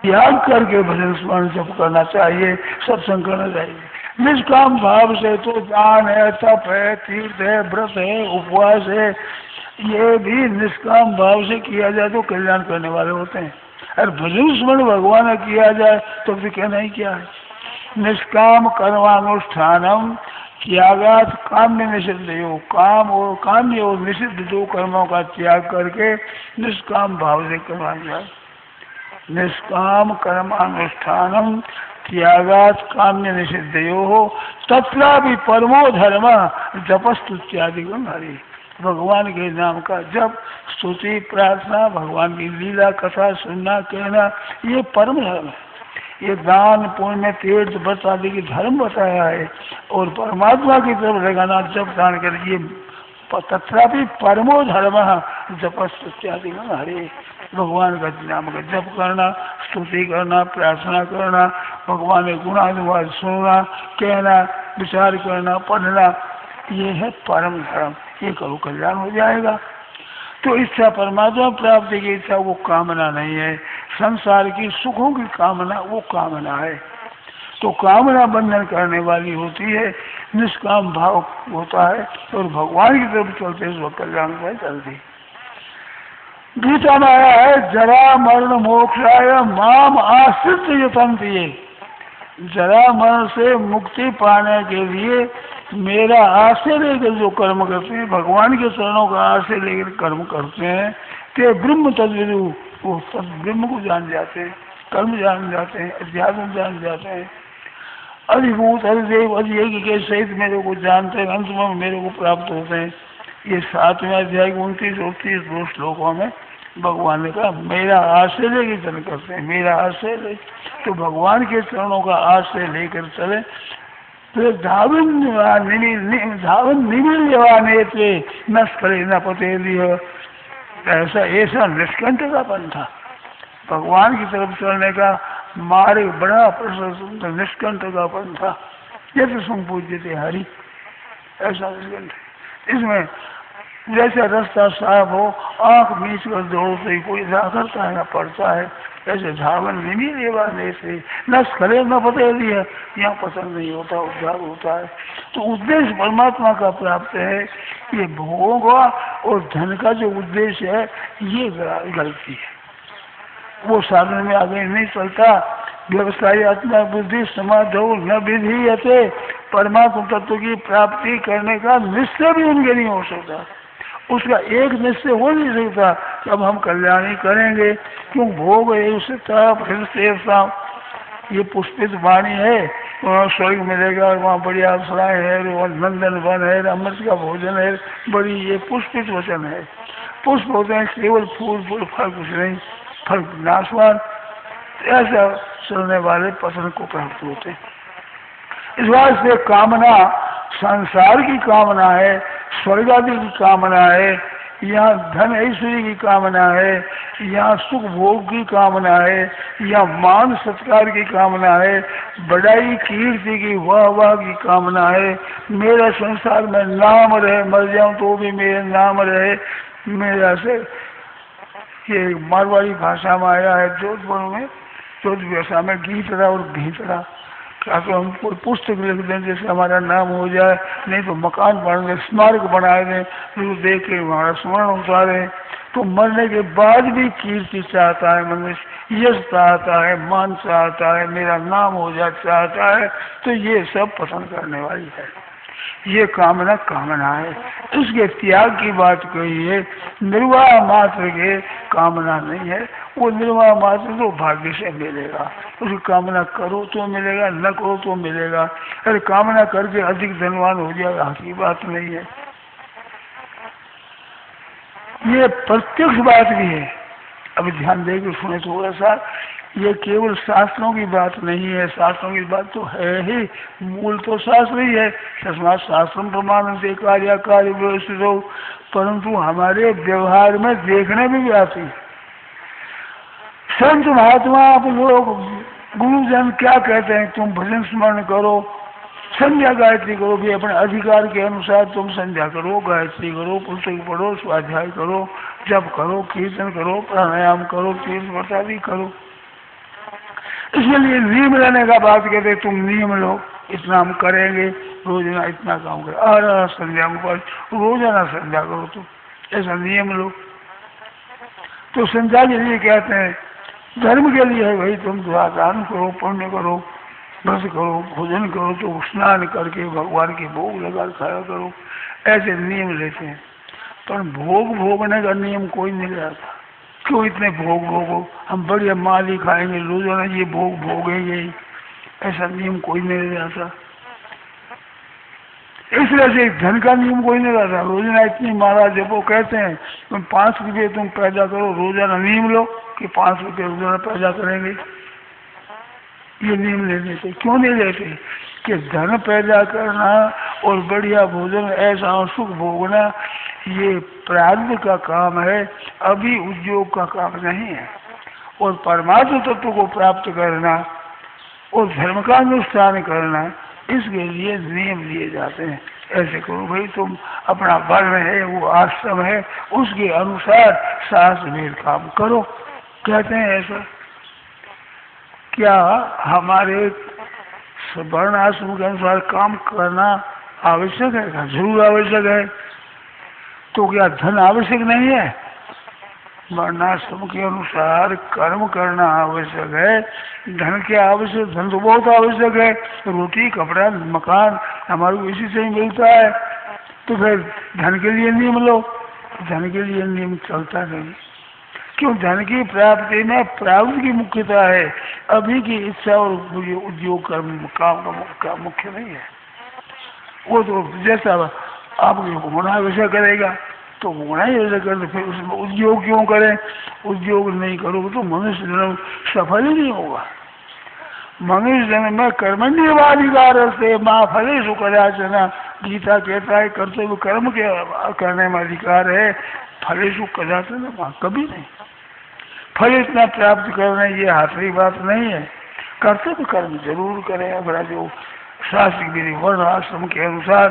त्याग करके भजन स्मरण जप करना चाहिए, सत्संग करना चाहिए। निष्काम भाव से तो दान है, तप है, तीर्थ है, व्रत है, उपवास है, ये भी निष्काम भाव से किया जाए तो कल्याण करने वाले होते हैं। अरे भजन स्मरण भगवान ने किया जाए तो फिर कहना ही क्या है। निष्काम कर्मानुष्ठानम त्यागात काम्य निषिद्ध योग, काम और काम्य और निषिद्ध दो कर्मों का त्याग करके निष्काम भाव से करना जाए। निष्काम कर्मानुष्ठानम त्यागात काम्य निषिद्धयो तत्रापि परमो धर्म जपस्तुत्यादि हरि। भगवान के नाम का जप, स्तुति, प्रार्थना, भगवान की लीला कथा सुनना, कहना, ये परम धर्म है। ये दान पुण्य तीर्थ व्रत आदि की धर्म बताया है और परमात्मा की तरफ लगाना जप दान कर, ये तथापि परमो धर्म जपस्तुत्यादि हरे। भगवान का नाम का जप करना, स्तुति करना, प्रार्थना करना, भगवान के गुणानुवाद सुनना, कहना, विचार करना, पढ़ना, ये है परम धर्म। ये करो कल्याण हो जाएगा। तो इच्छा परमात्मा प्राप्ति की इच्छा वो कामना नहीं है, संसार की सुखों की कामना वो कामना है। तो कामना बंधन करने वाली होती है, निष्काम भाव होता है और भगवान की तरफ चलते वो कल्याण में चलती। गीता में आया है जरा मरण मोक्षाय माम आश्रित यतन्ति। जरा मरण से मुक्ति पाने के लिए मेरा आश्रय लेकर जो कर्म करते हैं, भगवान के चरणों का आश्रय लेकर कर्म करते हैं, ते ब्रह्म तद्विदु, वो सब ब्रह्म को जान जाते हैं, कर्म जान जाते हैं, अध्यात्म जान जाते हैं। अधिभूत अधिदेव अधियज्ञ के सहित मेरे को जानते हैं, अंत में मेरे को प्राप्त होते हैं। ये 7वें अध्याय 29 और 30 दो श्लोकों में भगवान ने कहा मेरा आश्रय लेकर चल करते हैं, मेरा आश्रय ले। तो भगवान के चरणों का आश्रय लेकर चले तो धावन निमिलवाने थे न स्खले न पतेली। ऐसा निष्कंठ का पंथा, भगवान की तरफ चलने का मार्ग बड़ा प्रशस्त निष्कंठ का पंथा। जैसे संपूज्य थे हरि, ऐसा निष्कंठ। इसमें जैसे रास्ता साफ हो, आंख मीच कर दौड़ो तो कोई करता है ना पड़ता है, ऐसे धावन नहीं लेवाने से न स्खले न पतेली है, यहाँ पसंद नहीं होता, उद्धार होता है। तो उद्देश्य परमात्मा का प्राप्त है। ये भोग और धन का जो उद्देश्य है ये गलती है, वो साधन में आगे नहीं चलता। व्यवसायी आत्मा बुद्धि समाधो न विधीयते, परमात्मा तत्व की प्राप्ति करने का निश्चय भी उनके नहीं हो सकता। उसका एक निश्चय हो नहीं सकता कि अब हम कल्याणी करेंगे, क्यों भोग है उससे ताप फिर ये पुष्पित वाणी है, वहाँ स्वर्ग मिलेगा और वहाँ बड़ी अप्सराएं है, नंदन वन है, अमृत का भोजन है, बड़ी ये पुष्पित वचन है। पुष्प होते हैं केवल फूल फूल, फल कुछ नहीं, फल नाशवान। ऐसा चलने वाले पतन को प्राप्त होते। इस बात से कामना संसार की कामना है, स्वर्ग आदि की कामना है, यहाँ धन ऐश्वर्य की कामना है, यहाँ सुख भोग की कामना है, यहाँ मान सत्कार की कामना है, बड़ाई कीर्ति की वाह वाह की कामना है। मेरा संसार में नाम रहे, मर जाऊं तो भी मेरा नाम रहे। मेरा से ये मारवाड़ी भाषा में आया है, जोधपुर में, जोधपुर भाषा में गीतड़ा और भीतड़ा। क्या तो हम कोई पुस्तक लिख दें जैसे हमारा नाम हो जाए, नहीं तो मकान बना दें, स्मारक बनाए दें, तो देख के हमारा स्मरण उतारे। तो मरने के बाद भी कीर्ति चाहता है मनुष्य, यश चाहता है, मान चाहता है, मेरा नाम हो जाए चाहता है। तो ये सब पसंद करने वाली है, ये कामना कामना है। उसके त्याग की बात कही है, निर्वाह मात्र के कामना नहीं है। वो निर्वाह मात्र तो भाग्य से मिलेगा, उसकी कामना करो तो मिलेगा, न करो तो मिलेगा। अरे कामना करके अधिक धनवान हो जाएगा, हकी बात नहीं है, ये प्रत्यक्ष बात भी है। अब ध्यान देकर सुने थोड़ा सा, ये केवल शास्त्रों की बात नहीं है, शास्त्रों की बात तो है ही, मूल तो शास्त्र ही है। तस्मात् शास्त्रम प्रमाणन्ते कार्य कार्य व्यवस्थित हो, परंतु हमारे व्यवहार में देखने में भी आती है। संत महात्मा आप लोग गुरुजन क्या कहते हैं, तुम भजन स्मरण करो, संध्या गायत्री करो, भी अपने अधिकार के अनुसार तुम संध्या करो, गायत्री करो, पुस्तक पढ़ो, स्वाध्याय करो, जप करो, कीर्तन करो, प्राणायाम करो, तीर्थ व्रत आदि करो। इसके लिए नियम लेने का बात कहते, तुम नियम लो, इतना हम करेंगे, रोजाना इतना काम करो, आ संध्या को रोजाना संध्या करो, तुम ऐसा नियम लो। तो संध्या के लिए कहते हैं, धर्म के लिए है भाई, तुम दान करो, पुण्य करो, बस करो, भोजन करो, तो स्नान करके भगवान के भोग लगा खाया करो, ऐसे नियम लेते हैं। पर भोग भोगने का नियम कोई नहीं रहता। क्यों इतने भोग भोगो, हम बढ़िया माल ही खाएंगे, रोजाना ये भोग भोगेंगे, ऐसा नियम कोई नहीं रहता। इस तरह से धन का नियम कोई नहीं रहता। रोजाना इतनी माला जपो, कहते हैं तुम 5 रुपये तुम पैदा करो, रोजाना नियम लो कि 5 रुपये रोजाना पैदा करेंगे, ये नियम ले लेते। क्यों नहीं लेते कि धन पैदा करना और बढ़िया भोजन ऐसा सुख भोगना ये प्रारब्ध का काम है, अभी उद्योग का काम नहीं है। और परमात्म तत्व को प्राप्त करना और धर्म का अनुष्ठान करना, इसके लिए नियम लिए जाते हैं। ऐसे करो भाई, तुम अपना वर्ण है, वो आश्रम है, उसके अनुसार शास्त्र वेद काम करो, कहते हैं ऐसा। क्या हमारे वर्ण आश्रम के अनुसार काम करना आवश्यक है? जरूर आवश्यक है। तो क्या धन आवश्यक नहीं है? वर्णाश्रम के अनुसार कर्म करना आवश्यक है। धन क्या आवश्यक? धन तो बहुत आवश्यक है, रोटी कपड़ा मकान हमारे को इसी से ही मिलता है। तो फिर धन के लिए नियम लो, धन के लिए नियम चलता नहीं। क्यों? धन की प्राप्ति में प्रारब्ध की मुख्यता है, अभी की इच्छा और उद्योग कर्म काम का मुख्य नहीं है। वो तो जैसा आपको होना वैसा करेगा, तो होना ही ऐसा कर, फिर उसमें उद्योग क्यों करें? उद्योग नहीं करोगे तो मनुष्य जन्म सफल ही नहीं होगा। मनुष्य जन्म में कर्मण्यवाधिकार से माँ फलेषु कदाचन, गीता कहता है कर्तव्य कर्म के करने में अधिकार है, फलेषु कदाचन माँ कभी नहीं। फल इतना प्राप्त करना ये हाथरी बात नहीं है। कर्तव्य कर्म जरूर करें, अपना जो शास्त्रिक विधि वर्ण आश्रम के अनुसार,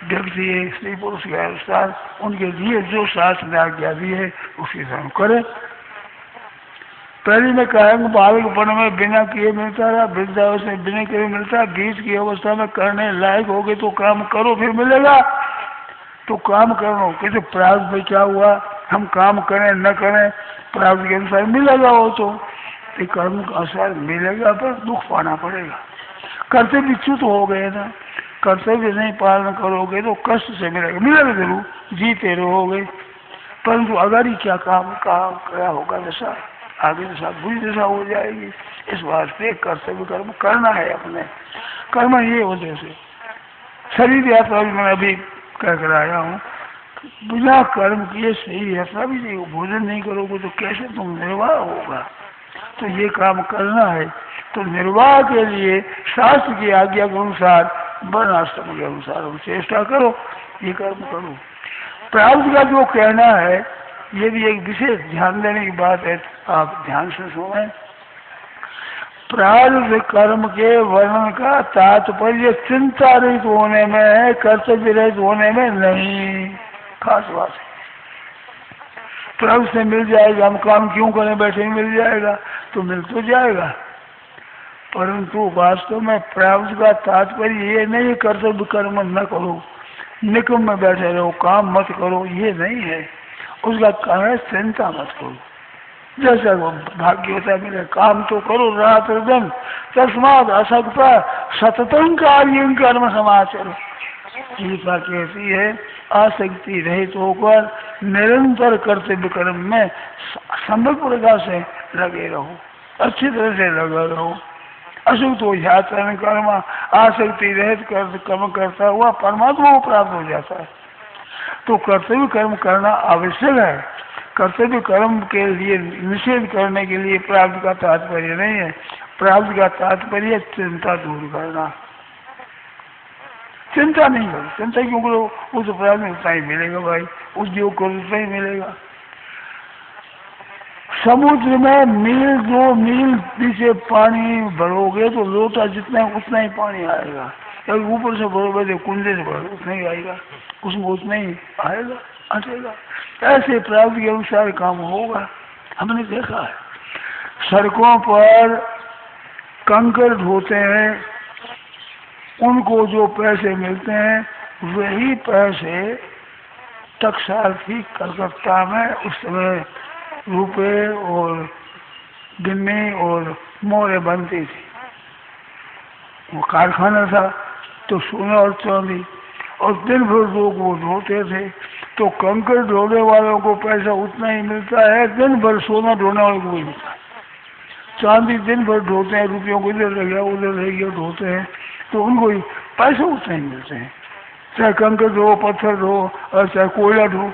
व्यक्ति है स्त्री पुरुष के अनुसार, उनके लिए जो शास्त्र ने आज्ञा दी है उसी धर्म करें। पहले में कहेंगे बालकपन में बिना किए मिलता रहा, वृद्धावस्था में बिना किए मिलता है, बीच की अवस्था में करने लायक हो गए तो काम करो फिर मिलेगा। तो काम करो, कैसे प्रारब्ध में क्या हुआ, हम काम करें न करें प्रारब्ध के अनुसार मिलेगा। वो तो कर्म के अनुसार मिलेगा, पर दुख पाना पड़ेगा। कर्तव्य इच्छुत हो गए ना, कर्तव्य नहीं पालन करोगे तो कष्ट से मिलेगा, मिलेगा जरूर, जीते रहोगे, परंतु अगर ही क्या क्या होगा दशा, आगे दशा बुरी दशा हो जाएगी। इस वास्ते कर्तव्य कर्म करना है अपने। कर्म ये वजह से शरीर यात्रा भी मैं अभी कह कर आया हूँ, बिना कर्म किए सही यात्रा भी नहीं हो। भोजन नहीं करोगे तो कैसे तुम निर्वाह होगा? तो ये काम करना है। तो निर्वाह के लिए शास्त्र की आज्ञा के अनुसार, वर्ण आश्रम के अनुसार हम चेष्टा करो, ये कर्म करो। प्रारब्ध का जो कहना है ये भी एक विशेष ध्यान देने की बात है, आप ध्यान से सुने। प्रारब्ध कर्म के वर्णन का तात्पर्य चिंता रहित होने में है, कर्तव्य रहित होने में नहीं। खास बात है। प्रारब्ध से मिल जाएगा, हम काम क्यों करें, बैठे मिल जाएगा तो मिल तो जाएगा, परंतु वास्तव में प्रारब्ध का तात्पर्य ये नहीं कर्तव्य कर्म न करो, निकम में बैठे रहो, काम मत करो, ये नहीं है। उसका कारण है चिंता मत करो। जैसा वो भाग्य होता है, काम तो करो रात दिन, तस्माद असक्ता सततं कार्य कर्म समाचरो। गीता कहती है आसक्ति रहित होकर निरंतर कर्तव्य कर्म में संभव प्रकार से लगे रहो, अच्छी तरह से लगे रहो। अशुभ तो याचरण कर्म, आसक्ति रहित कर्म करता हुआ परमात्मा को प्राप्त हो जाता है। तो कर्तव्य कर्म करना आवश्यक है। कर्तव्य कर्म के लिए निषेध करने के लिए प्राप्त का तात्पर्य नहीं है। प्राप्त का तात्पर्य चिंता दूर करना। चिंता नहीं करो, चिंता क्यों करो? उस प्राप्त में उतना ही मिलेगा भाई, उद्योग करो उतना ही मिलेगा। समुद्र में मील 2 मील पीछे पानी भरोगे तो लोटा जितना उतना ही पानी आएगा। अगर ऊपर से भरोगे तो कुंडे से भरो उतना ही आएगा, उसमें उतना ही आएगा आएगा। ऐसे प्राप्त के अनुसार काम होगा। हमने देखा है सड़कों पर कंकड़ ढोते हैं, उनको जो पैसे मिलते हैं वही पैसे टकसाल थी कलकत्ता में, उस समय रुपए और गिन्नी और मोहरें बनती थी, वो कारखाना था। तो सोना और चांदी, और दिन भर लोग वो ढोते थे, तो कंकड़ ढोने वालों को पैसा उतना ही मिलता है, दिन भर सोना ढोने वालों को भी मिलता है। चांदी दिन भर ढोते हैं, रुपयों को इधर रह गया उधर रह गया ढोते हैं, तो उनको ही पैसे उतना ही मिलते हैं, चाहे कंकड़ ढो, पत्थर ढो और चाहे कोयला ढो।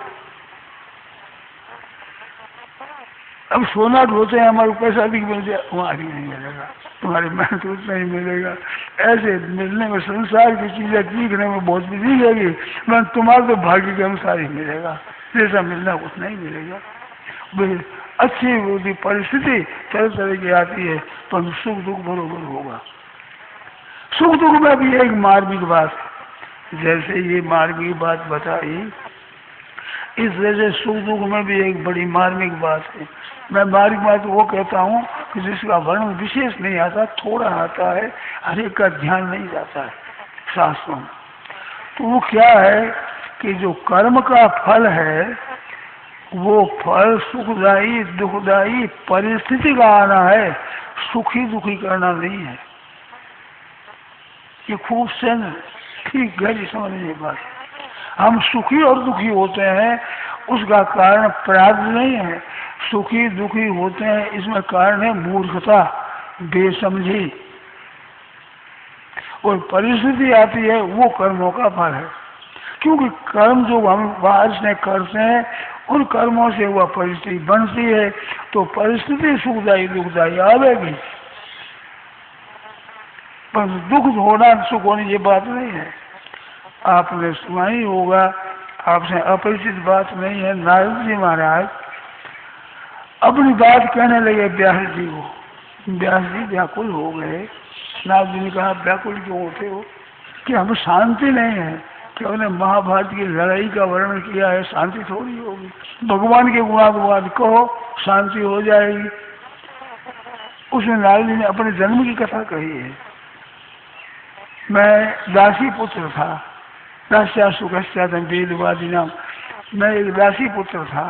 अब सोना ढोते हैं, हमारे पैसा अधिक मिल जाए, वहाँ अधिक नहीं मिलेगा, तुम्हारी मेहनत उतना ही मिलेगा। ऐसे मिलने में संसार की चीजें सीखने में बहुत भी मिलेगी, मैं तुम्हारे तो भाग्य के अनुसार ही मिलेगा, जैसा मिलना उतना ही मिलेगा। अच्छी बुरी परिस्थिति तरह तरह की आती है, पर सुख दुख बरोबर होगा। सुख दुख में भी एक मार्मिक बात है, जैसे ये मार्मिक बात बताई, इस वजह से सुख दुख में भी एक बड़ी मार्मिक बात है। मैं मार्मिक बात वो कहता हूँ कि जिसका वर्णन विशेष नहीं आता, थोड़ा आता है, हर एक का ध्यान नहीं जाता है शास्त्रों में। तो वो क्या है कि जो कर्म का फल है, वो फल सुखदायी दुखदायी परिस्थिति का आना है, सुखी दुखी करना नहीं है। ये खूब से ठीक गहरी समझने बात। हम सुखी और दुखी होते हैं, उसका कारण प्रारब्ध नहीं है। सुखी दुखी होते हैं, इसमें कारण है मूर्खता, बेसमझी, और परिस्थिति आती है वो कर्मों का फल है। क्योंकि कर्म जो हम बाहर से करते हैं, उन कर्मों से वह परिस्थिति बनती है, तो परिस्थिति सुखदायी दुखदायी आवेगी, पर दुख होना सुख होने ये बात नहीं है। आपने सुना ही होगा, आपसे अपरिचित बात नहीं है। नारद जी महाराज अपनी बात कहने लगे व्यास जी को। व्यास जी व्याकुल हो गए। नारद जी ने कहा व्याकुल क्यों होते हो, कि हमें शांति नहीं है, कि हमने महाभारत की लड़ाई का वर्णन किया है, शांति थोड़ी होगी। भगवान के गुणानुवाद कहो, शांति हो जाएगी। उसमें नारद जी ने अपने जन्म की कथा कही है। मैं दासी पुत्र था, दास्या सुखस्यादम वेदवादी नाम, मैं एक दासी पुत्र था।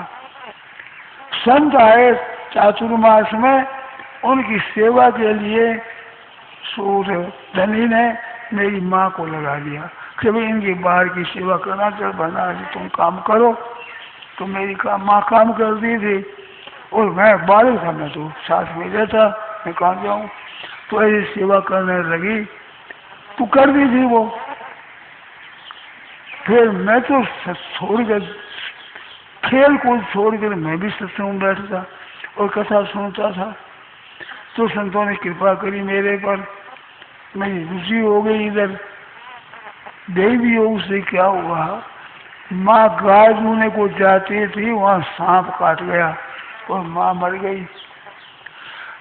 संत आए चातुर्मास में, उनकी सेवा के लिए सूर धनी ने मेरी माँ को लगा दिया कि भाई इनकी बाहर की सेवा करना, चल बना तुम काम करो। तो मेरी माँ काम करती थी, और मैं बालक था, मैं तो साथ में रहता, मैं कहाँ जाऊँ। तो ऐसी सेवा करने लगी, तो कर दी थी वो। फिर मैं तो छोड़कर, खेल कूद छोड़कर मैं भी सत्संग में बैठता और कथा सुनता था। तो संतों ने कृपा करी मेरे पर, मेरी रुचि हो गई इधर। देवी योग से क्या हुआ, माँ गाय दूने को जाती थी, वहाँ सांप काट गया और माँ मर गई।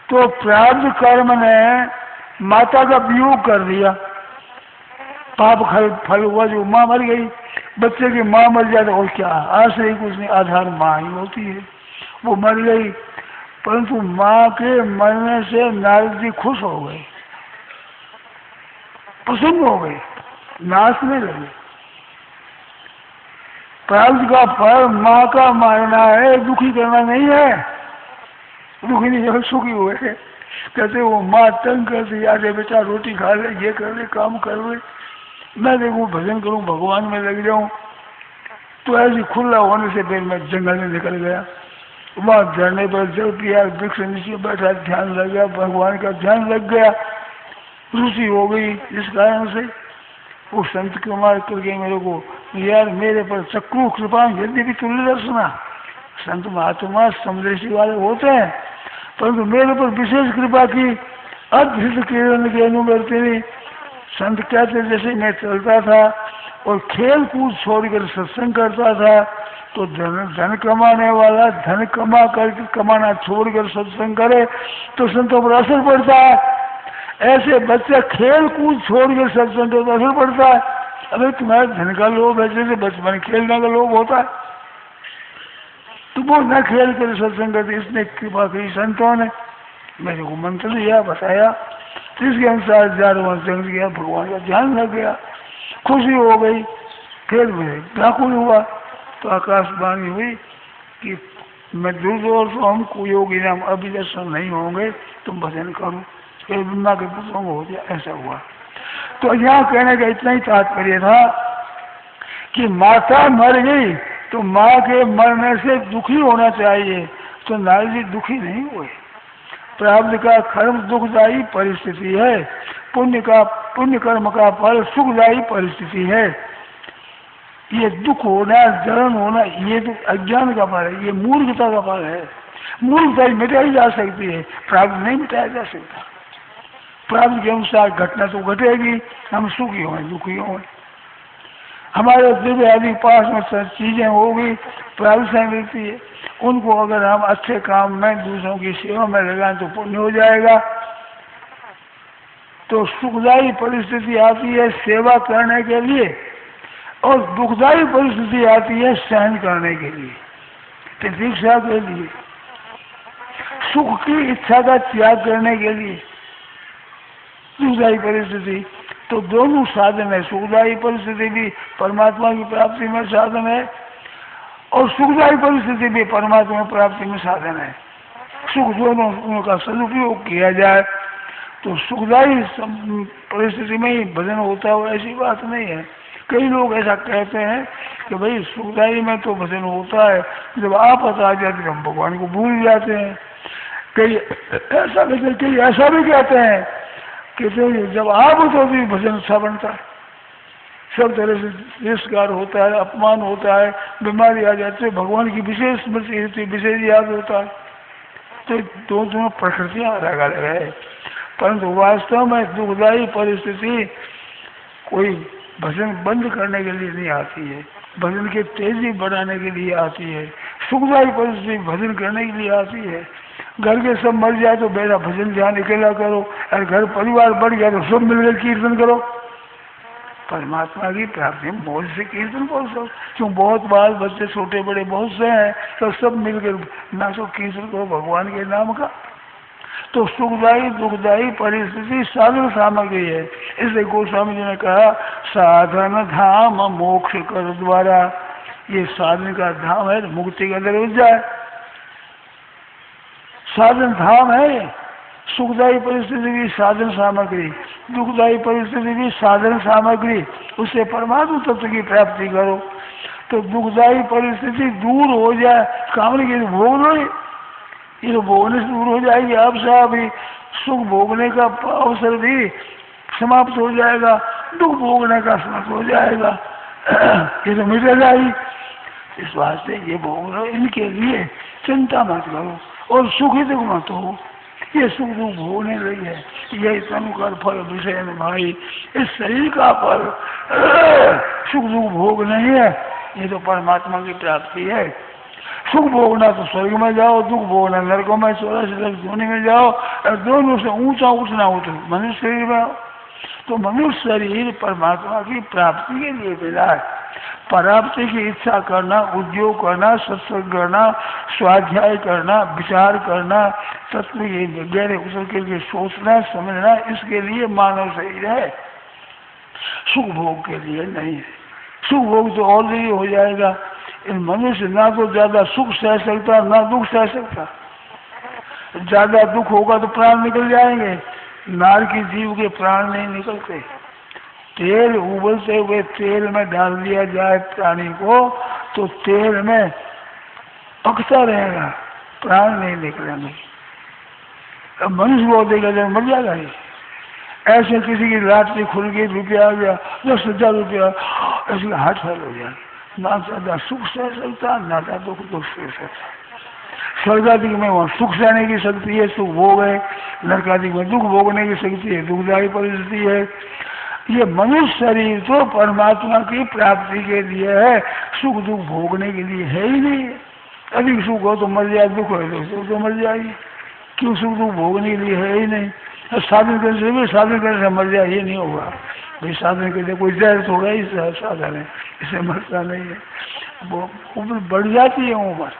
तो प्रारब्ध कर्म ने माता का वियोग कर दिया, पाप फल हुआ, जो माँ मर गई। बच्चे की माँ मर जाए और क्या, आश्रय कुछ नहीं, आधार माँ ही होती है। वो मर गई, परंतु माँ के मरने से नारद जी खुश हो गए, प्रसन्न हो गए, नाचने लगे। प्रारब्ध का फल माँ का मारना है, दुखी करना नहीं है। दुखी नहीं है, सुखी हुए। कहते वो माँ तंग करती, आगे बेटा रोटी खा ले, ये कर ले, काम कर ले, मैं देखूँ भजन करूँ, भगवान में लग जाऊँ। तो ऐसी खुला होने से फिर मैं जंगल में निकल गया। वहाँ झरने पर जल पिया, वृक्ष नीचे बैठा, ध्यान लग गया, भगवान का ध्यान लग गया, रुचि हो गई। इस कारण से वो संत कुमार करके मेरे को, यार मेरे पर चक्रू कृपा यदि भी तुल्य दर्शना, संत महात्मा समदृष्टि वाले होते हैं, परंतु मेरे पर विशेष कृपा की। अद्भुत किरण के अनुवर्तिनी, संत कहते जैसे मैं चलता था और खेल कूद छोड़कर सत्संग करता था, तो धन कमाने वाला धन कमा करके कमाना छोड़कर सत्संग करे तो संतों पर असर पड़ता है। ऐसे बच्चे खेल कूद छोड़कर सत्संग करे तो असर पड़ता है। अगर तुम्हारे धन का लोभ है, जैसे बचपन खेलने का लोभ होता है, तो वो न खेल कर सत्संग करते। इसने कृपा की संतों ने, मेरे को मंत्र दिया, बताया जिसके अनुसार जारवा जंग गया, भगवान का ध्यान लग गया, खुशी हो गई। फिर व्याकुल हुआ तो आकाशवाणी हुई कि मैं दुर्दोष हमको योगी नाम अभी दर्शन नहीं होंगे, तुम भजन करो, फिर ब्रह्मा के पुत्रों हो जाए। ऐसा हुआ। तो यहाँ कहने का इतना ही तात्पर्य था कि माता मर गई तो माँ के मरने से दुखी होना चाहिए, तो नारद जी दुखी नहीं हुए। प्रारब्ध का कर्म दुखदायी परिस्थिति है, पुण्य कर्म का फल सुखदायी परिस्थिति है। ये दुख होना, जलन होना, ये तो अज्ञान का फल है, ये मूर्खता का फल है। मूर्खता मिटाई जा सकती है, प्रारब्ध नहीं मिटाया जा सकता। प्रारब्ध के अनुसार घटना तो घटेगी, हम सुखी हों दुखी हों, हमारे दिव्य आदि पास में सब चीजें होगी, प्रारब्ध से मिलती है। उनको अगर हम अच्छे काम में दूसरों की सेवा में लगाएं तो पुण्य हो जाएगा। तो सुखदायी परिस्थिति आती है सेवा करने के लिए, और दुखदायी परिस्थिति आती है सहन करने के लिए, प्रतीक्षा के लिए, सुख की इच्छा का त्याग करने के लिए। दुखदायी परिस्थिति तो दोनों साधन है, सुखदायी परिस्थिति भी परमात्मा की प्राप्ति में साधन है, और सुखदायी परिस्थिति भी परमात्मा की प्राप्ति में साधन है। सुख दोनों का सदुपयोग किया जाए तो सुखदायी परिस्थिति में ही भजन होता है, ऐसी बात नहीं है। कई लोग ऐसा कहते हैं कि भाई सुखदायी में तो भजन होता है, जब आपत आ जाती है हम भगवान को भूल जाते हैं। कई ऐसा भी कहते हैं कि जब आपत होती भजन अच्छा बनता है, सब तरह से तिरस्कार होता है, अपमान होता है, बीमारी आ जाती है, भगवान की विशेष स्मृति होती है, विशेष याद होता है। तो दोनों प्रकृतियां अलग अलग है, परंतु वास्तव में दुखदायी परिस्थिति कोई भजन बंद करने के लिए नहीं आती है, भजन की तेजी बढ़ाने के लिए आती है। सुखदायी परिस्थिति भजन करने के लिए आती है। घर के सब मर जाए तो मेरा भजन ध्यान अकेला करो, और घर परिवार बढ़ गया तो सब मिलकर कीर्तन करो। परमात्मा की प्राप्ति मौज से कीर्तन करो, क्यों बहुत बाल बच्चे छोटे बड़े बहुत से हैं, तो सब मिलकर नाचो कीर्तन करो भगवान के नाम का। तो सुखदायी दुखदायी परिस्थिति साधन सामग्री है। इसलिए गोस्वामी जी ने कहा साधन धाम मोक्ष कर द्वारा, ये साधन का धाम है, मुक्ति का दरवाजा है, साधन धाम है। सुखदायी परिस्थिति भी साधन सामग्री, दुखदायी परिस्थिति भी साधन सामग्री, उससे परमात्मा तत्व की प्राप्ति करो। तो दुखदायी परिस्थिति दूर हो जाए, कामने की भोग लो, ये तो भोगने से दूर हो जाएगी। आप साहब सुख भोगने का अवसर भी समाप्त हो जाएगा, दुख भोगने का समाप्त हो जाएगा, ये तो मिट जाएगी। इस वास्ते ये भोग लो, इनके लिए चिंता मत करो, और सुखी दुख मत हो। ये सुख दुख भोगने लगी है, यही तनु कर फल विषय में भाई, इस शरीर का फल सुख दुख भोग नहीं है, ये तो परमात्मा की प्राप्ति है। सुख भोगना तो स्वर्ग में जाओ, दुख भोगना नरकों में, 84 धोनी में जाओ, और दोनों से ऊंचा उठना हो तो मनुष्य शरीर में आओ। तो मनुष्य शरीर परमात्मा की प्राप्ति के लिए मिला है। प्राप्ति की इच्छा करना, उद्योग करना, सत्संग करना, स्वाध्याय करना, विचार करना, तत्व ये गहरे उतर के सोचना समझना, इसके लिए मानव शरीर है, सुख भोग के लिए नहीं है। सुख भोग तो ऑलरेडी हो जाएगा। इन मनुष्य ना तो ज्यादा सुख सह सकता ना दुख सह सकता। ज्यादा दुख होगा तो प्राण निकल जाएंगे, नार की जीव के प्राण नहीं निकलते। तेल उबलते हुए तेल में डाल दिया जाए प्राणी को तो तेल में पकता रहेगा, प्राण नहीं निकलेंगे। अब मनुष्य को देगा जब मर जाएगा। ऐसे किसी की लाटरी खुल गई, रुपया आ गया 10,000 रुपया, ऐसे हाथ फेल हो जाए, ना ज्यादा सुख सह सकता ना ज्यादा दुख सह सकता। स्वर्गादिक में वहाँ सुख सहने की शक्ति है, सुख भोग है, नरकादिक में दुख भोगने की शक्ति है, दुखदायी परिस्थिति है। ये मनुष्य शरीर तो परमात्मा की प्राप्ति के लिए है, सुख दुख भोगने के लिए है ही नहीं। अधिक सुख हो तो मर जाए, दुख हो तो मर जाएगी, क्यों सुख दुख भोगने के लिए है ही नहीं। साधन करने से भी साधन करने से मर जाए ये नहीं होगा भाई, साधन करने कोई जहर थोड़ा ही साधन है, इसे मरता नहीं है। वो उम्र बढ़ जाती है, उम्र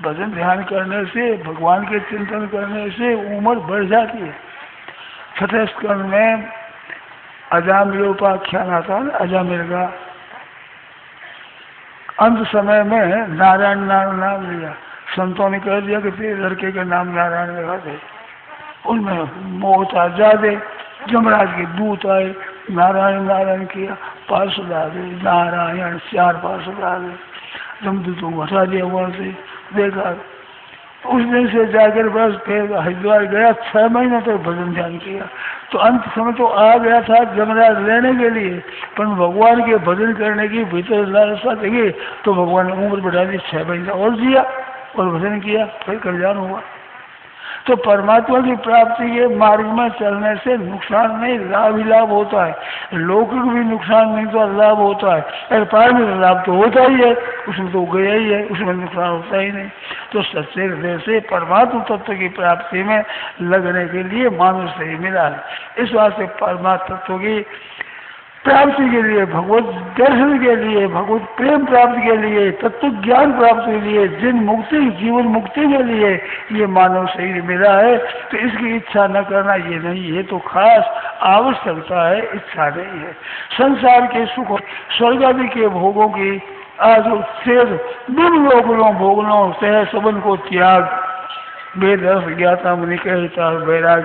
भजन ध्यान करने से, भगवान के चिंतन करने से उम्र बढ़ जाती है। छठे स्कंद में अजामिल उपाख्यान आता है, अजामिल का अंत समय में नारायण नाम लिया। संतों ने कह दिया कि तेरे लड़के के नाम नारायण लगा दे। उनमें मोह था ज्यादा, जमराज के दूत आए, नारायण नारायण किया, पार्षद आ गए, नारायण 4 पार्षद आ गए, जमदूतों को हटा दिया वहां से। देखा उस दिन से जाकर बस फिर हरिद्वार गया, 6 महीने तक भजन ध्यान किया। तो अंत समय तो आ गया था जमराज लेने के लिए, पर भगवान के भजन करने की भीतर लालसा देगी तो भगवान ने उम्र बढ़ा दी, 6 महीने और दिया और भजन किया, फिर कल्याण हुआ। तो परमात्मा की प्राप्ति के मार्ग में चलने से नुकसान नहीं, लाभ ही लाभ होता है। लौकिक भी नुकसान नहीं तो लाभ होता है, अरे पारमिक लाभ तो होता ही है, उसमें तो गया ही है, उसमें नुकसान होता ही नहीं। तो सच्चे हृदय से परमात्मा तत्व की प्राप्ति में लगने के लिए मानुष से ही मिला है। इस वास्ते परमात्मा तत्व की प्राप्ति के लिए, भगवत दर्शन के लिए, भगवत प्रेम प्राप्ति के लिए, तत्व ज्ञान प्राप्ति के लिए, जिन मुक्ति जीवन मुक्ति के लिए ये मानव शरीर मिला है, तो इसकी इच्छा न करना ये नहीं है, तो खास आवश्यकता है, इच्छा नहीं है। संसार के सुख स्वर्ग आदि के भोगों की आज शेष बिन लोगों भोगनों से सबन को त्याग, वेद रस ज्ञाता मुनि कहता वैराग,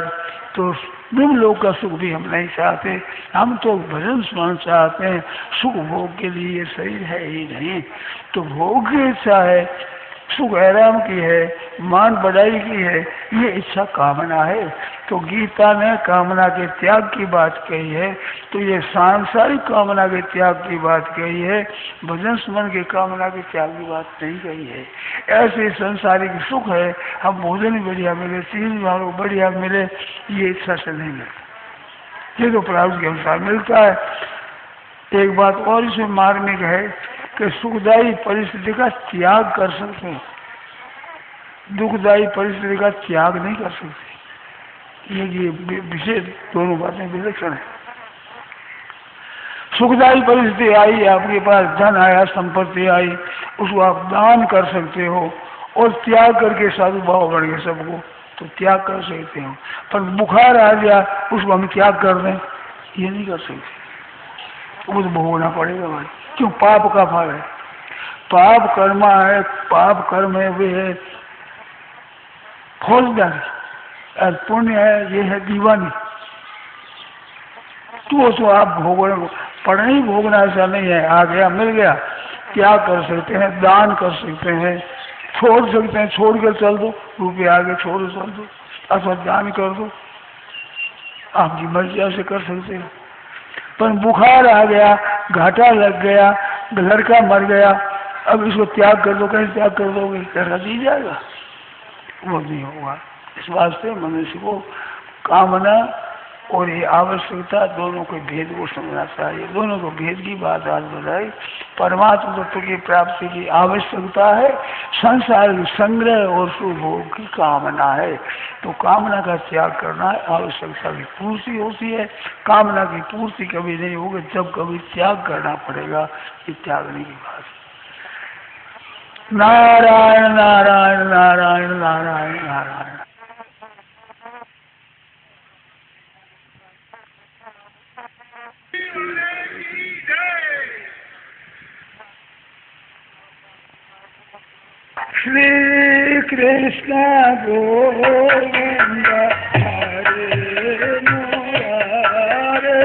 तो बिन लोग का सुख भी हम नहीं चाहते, हम तो भजन स्मरण चाहते हैं। सुख भोग के लिए ये शरीर है ही नहीं, तो भोग की इच्छा है, सुख आराम की है, मान बढ़ाई की है, ये इच्छा कामना है। तो गीता ने कामना के त्याग की बात कही है, तो ये सांसारिक कामना के त्याग की बात कही है, भजन स्मरण की कामना के त्याग की बात नहीं कही है। ऐसे संसारिक सुख है, हम भोजन बढ़िया मिले, चीज बढ़िया मिले, ये इच्छा से नहीं मिलता, ये तो प्रारब्ध के अनुसार मिलता है। एक बात और इसमें मार्मिक है कि सुखदायी परिस्थिति का त्याग कर सकते हैं, दुखदायी परिस्थिति का त्याग नहीं कर सकते। ये विशेष दोनों बातें विलक्षण है। सुखदायी परिस्थिति आई, आपके पास धन आया, संपत्ति आई, उसको आप दान कर सकते हो और त्याग करके साधु भाव बढ़ गए सबको, तो त्याग कर सकते हो। पर बुखार आ गया, उसको हम त्याग कर दें, ये नहीं कर सकते, वो तो भोगना पड़ेगा भाई। क्यों? पाप का फल है, पाप कर्म है, पाप कर्म है वे है फौजदारी, और पुण्य है ये है दीवानी। तो आप भोग पढ़ना ही भोगना ऐसा नहीं है, आ गया मिल गया, क्या कर सकते हैं, दान कर सकते हैं, छोड़ सकते हैं, छोड़ कर चल दो, रुपये आगे छोड़ चल दो, अथवा दान कर दो, आपकी मर्जी ऐसे कर सकते हैं। पर बुखार आ गया, घाटा लग गया, लड़का मर गया, अब इसको त्याग कर दो, कैसे त्याग कर दोगे, कैसा दी जाएगा, वो नहीं होगा। इस वास्ते मनुष्य को कामना और ये आवश्यकता दोनों के भेद को समझना चाहिए। दोनों को भेद की बात आज बताई। परमात्मा तत्व की प्राप्ति की आवश्यकता है, संसार संग्रह और सुभोग की कामना है, तो कामना का त्याग करना है, आवश्यकता की पूर्ति होती है। कामना की पूर्ति कभी नहीं होगी, जब कभी त्याग करना पड़ेगा, ये त्यागने की बात। नारायण नारायण नारायण नारायण नारायण। श्री कृष्ण गोविंद हरे मुरारे,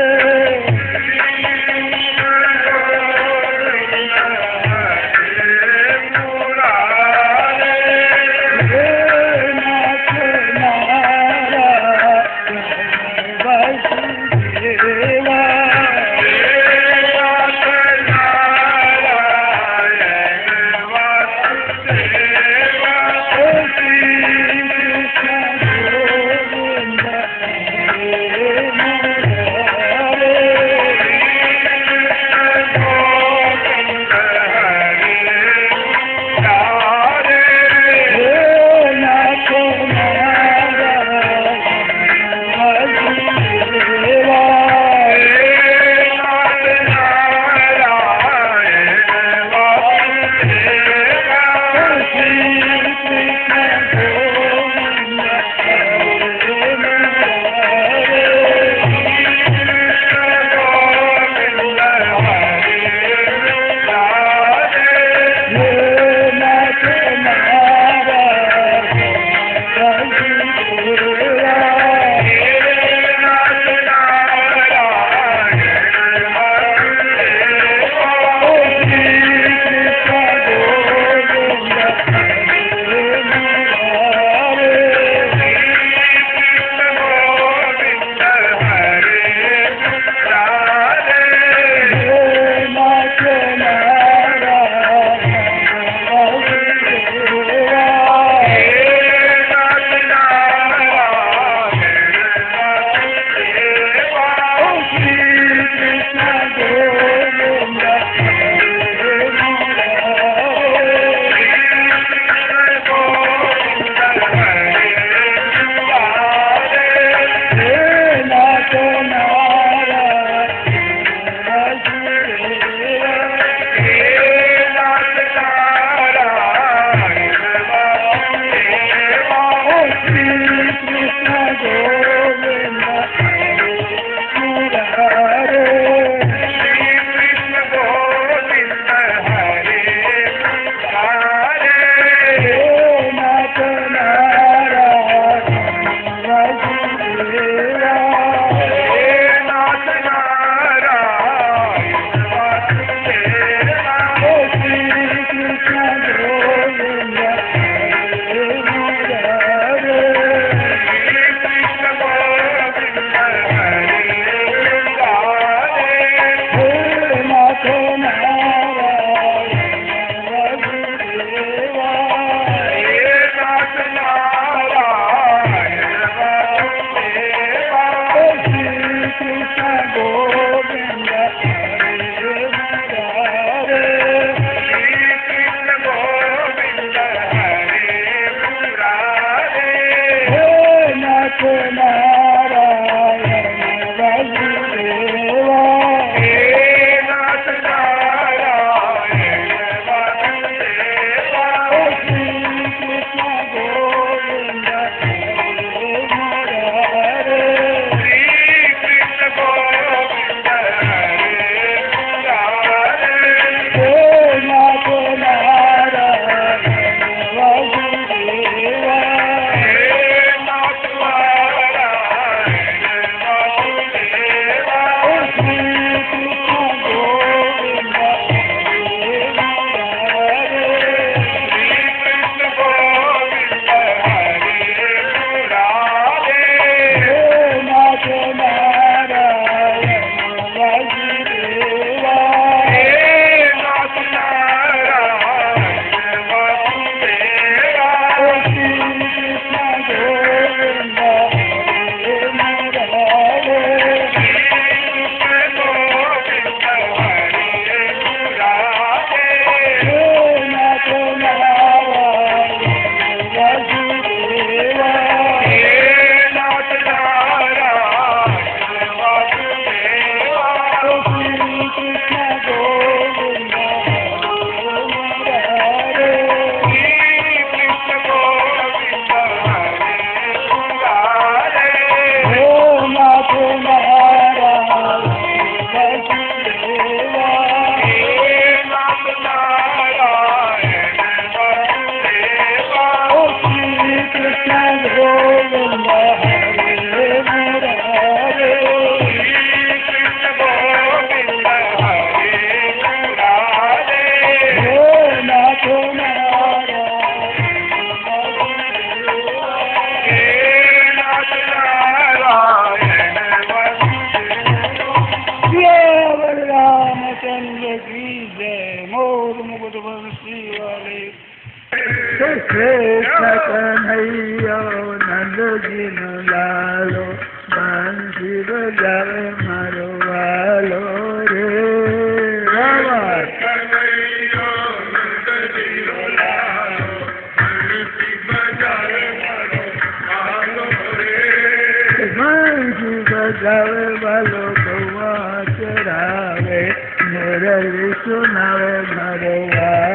कृष्ण कन्हैया नंद जी लालो बंसी बजावे मारो वालो रे रामा बंसी बजावे वालो गौआ चरावे मुरली सुनावे मारो वालो